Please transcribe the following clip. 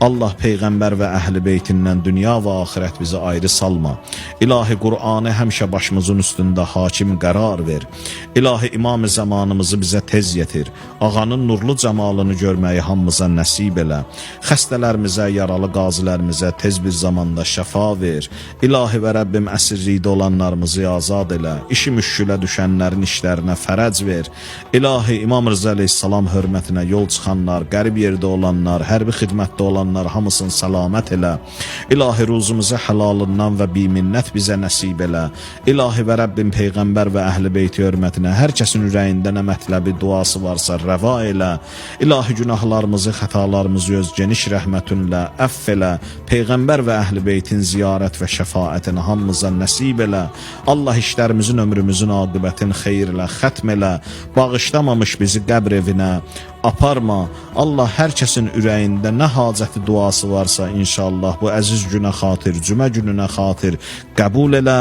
Allah Peyğəmbər və əhl-i beytindən dünya və axirət bizi ayrı salma. İlahi Qur'anı həmişə başımızın üstündə hakim qərar ver. İlahi İmam-ı zamanımızı bizə tez yetir. Ağanın nurlu cəmalını görməyi hamımıza nəsib elə. Xəstələrimizə, yaralı qazilərimizə tez bir zamanda şəfa ver. İlahi və Rəbbim əsirlikdə olanlarımızı azad elə. İşi müşkülə düşənlərin işlərinə fərəc ver. İlahi İmam Rıza əleyhissalam hörmətinə yol çıxanlar, qərib yerdə olanlar, hərbi xidmətdə olanlar hamısını səlamət elə. İlahi ruzumuzu həlalından və biminnət bizə nəsib elə. İlahi və Rəbbim Peyğəmbər və əhl-i beyti hörmətinə hər kəsin ürəyində nə mətləbi duası varsa rəva elə. İlahi günahlarımızı, xətalarımızı öz geniş rəhmətinlə əff elə. Peyğəmbər və əhl-i beytin ziyarət və şəfaətini hamımıza nəsib elə. Allah işlərimizin, ömrümüzün aqibətini xeyirlə xətm elə. Bağışlamamış bizi qəbr evinə aparma. Allah hər kəsin ürəyində nə hacəti duası varsa inşallah bu əziz günə xatir, cümə gününə xatir qəbul elə.